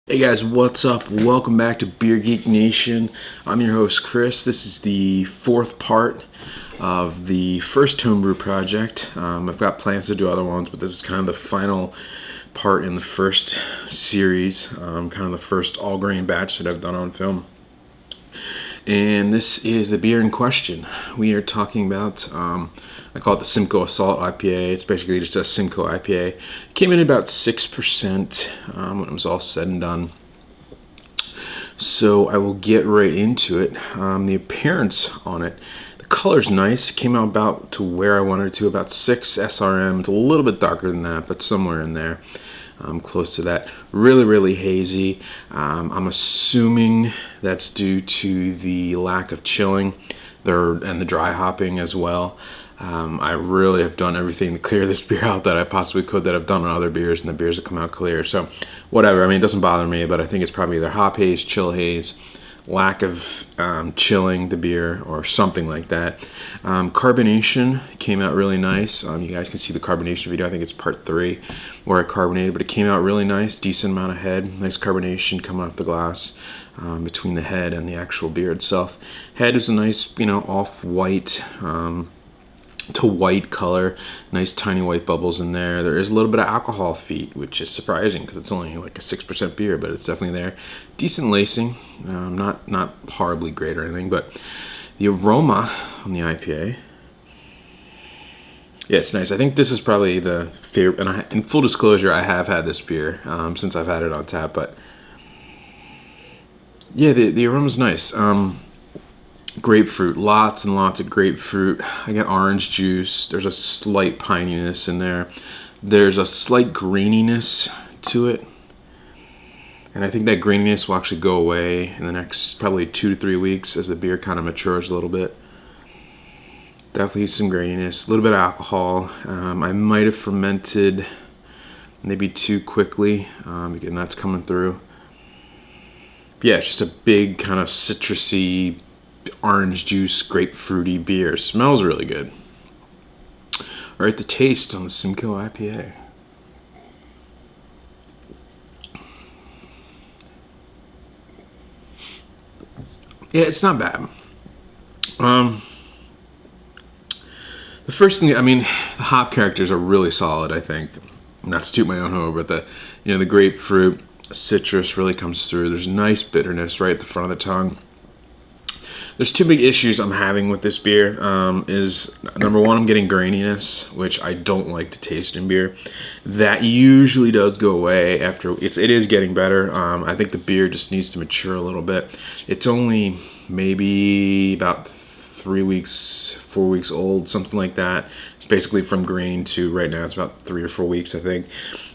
Hey guys, what's up? Welcome back to Beer Geek Nation. I'm your host Chris. This is the fourth part of the first Homebrew project. I've got plans to do other ones, but this is kind of the final part in the first series, kind of the first all-grain batch that I've done on film. And this is the beer in question. We are talking about, I call it the Simcoe Assault Ipa. It's basically just a Simcoe IPA. It came in about 6% when it was all said and done. So I will get right into it. The appearance on it, the color's nice. It came out about to where I wanted it to, about 6 SRM. It's a little bit darker than that, but somewhere in there. Close to that. Really hazy. I'm assuming that's due to the lack of chilling and the dry hopping as well. I really have done everything to clear this beer out that I possibly could, that I've done on other beers, and the beers have come out clear. So whatever, I mean, it doesn't bother me, but I think it's probably either hop haze, chill haze, lack of chilling the beer, or something like that. Carbonation came out really nice. You guys can see the carbonation video. I think it's part 3 where I carbonated, but it came out really nice. Decent amount of head, nice carbonation coming off the glass between the head and the actual beer itself. Head is a nice, off-white to white color. Nice tiny white bubbles in there. There is a little bit of alcohol feet, which is surprising because it's only like a 6% beer, but it's definitely there. Decent lacing, not horribly great or anything, but the aroma on the IPA, yeah, it's nice. I think this is probably the favorite, and in full disclosure, I have had this beer since I've had it on tap, but yeah, the aroma's nice. Grapefruit, lots and lots of grapefruit. I got orange juice. There's a slight pininess in there. There's a slight greeniness to it, and I think that greeniness will actually go away in the next probably 2 to 3 weeks as the beer kind of matures a little bit. Definitely some graininess, a little bit of alcohol. I might have fermented maybe too quickly, and that's coming through. But yeah, it's just a big kind of citrusy, orange juice, grapefruity beer. Smells really good. All right, the taste on the Simcoe IPA. Yeah, it's not bad. The first thing, I mean, the hop characters are really solid, I think. Not to toot my own horn, but the grapefruit, citrus really comes through. There's nice bitterness right at the front of the tongue. There's 2 big issues I'm having with this beer. Is number one, I'm getting graininess, which I don't like to taste in beer. That usually does go away after it is getting better. I think the beer just needs to mature a little bit. It's only maybe about 3 weeks, 4 weeks old, something like that. It's basically from grain to right now. It's about 3 or 4 weeks, I think.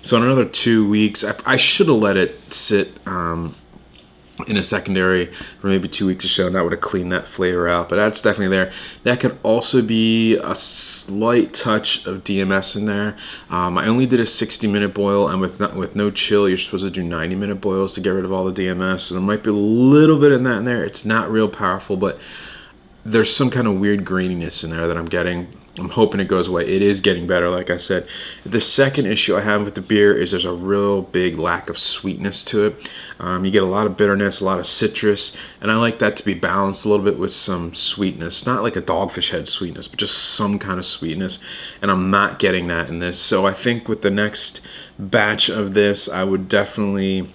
So in another 2 weeks, I should have let it sit in a secondary for maybe 2 weeks or so, and that would have cleaned that flavor out. But that's definitely there. That could also be a slight touch of DMS in there. I only did a 60-minute boil, and with no chill, you're supposed to do 90-minute boils to get rid of all the DMS. So there might be a little bit in that in there. It's not real powerful, but there's some kind of weird graininess in there that I'm getting. I'm hoping it goes away. It is getting better, like I said. The second issue I have with the beer is there's a real big lack of sweetness to it. You get a lot of bitterness, a lot of citrus, and I like that to be balanced a little bit with some sweetness. Not like a Dogfish Head sweetness, but just some kind of sweetness, and I'm not getting that in this. So I think with the next batch of this, I would definitely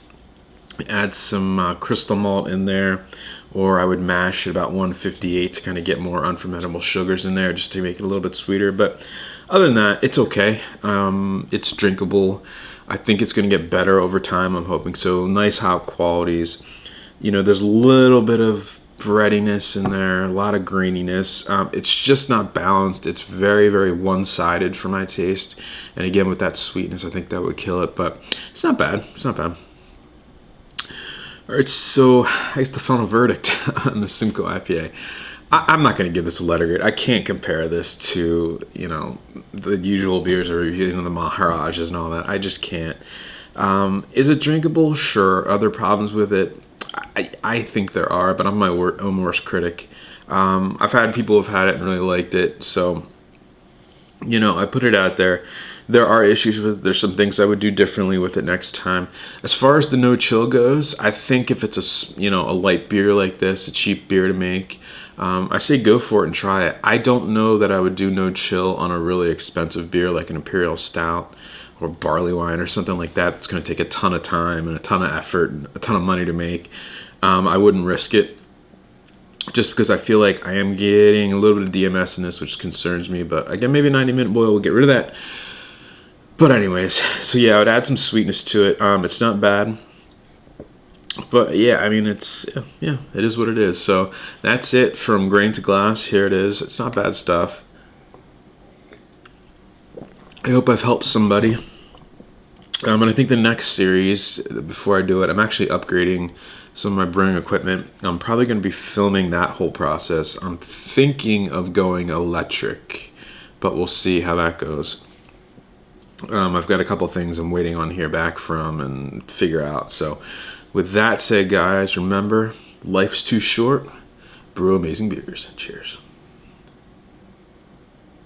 add some crystal malt in there, or I would mash at about 158 to kind of get more unfermentable sugars in there just to make it a little bit sweeter. But other than that, it's okay. It's drinkable. I think it's going to get better over time. I'm hoping so. Nice hop qualities. There's a little bit of breadiness in there, a lot of graininess. It's just not balanced. It's very one-sided for my taste. And again, with that sweetness, I think that would kill it. But it's not bad. It's not bad. All right, so I guess the final verdict on the Simcoe IPA. I'm not going to give this a letter grade. I can't compare this to, the usual beers or, the Maharajas and all that. I just can't. Is it drinkable? Sure. Are there problems with it? I think there are, but I'm my own worst critic. I've had people who've had it and really liked it, so I put it out there. there are issues with it. There's some things I would do differently with it next time. As far as the no chill goes, I think if it's a light beer like this, a cheap beer to make, I say go for it and try it. I don't know that I would do no chill on a really expensive beer like an imperial stout or barley wine or something like that. It's going to take a ton of time and a ton of effort and a ton of money to make. I wouldn't risk it, just because I feel like I am getting a little bit of DMS in this, which concerns me. But again, maybe a 90-minute boil will get rid of that. But anyways, so yeah, I would add some sweetness to it. It's not bad. But yeah, I mean, it is what it is. So that's it from grain to glass. Here it is. It's not bad stuff. I hope I've helped somebody. And I think the next series, before I do it, I'm actually upgrading some of my brewing equipment. I'm probably going to be filming that whole process. I'm thinking of going electric, but we'll see how that goes. I've got a couple things I'm waiting on here back from and figure out. So with that said, guys, remember, life's too short. Brew amazing beers. Cheers.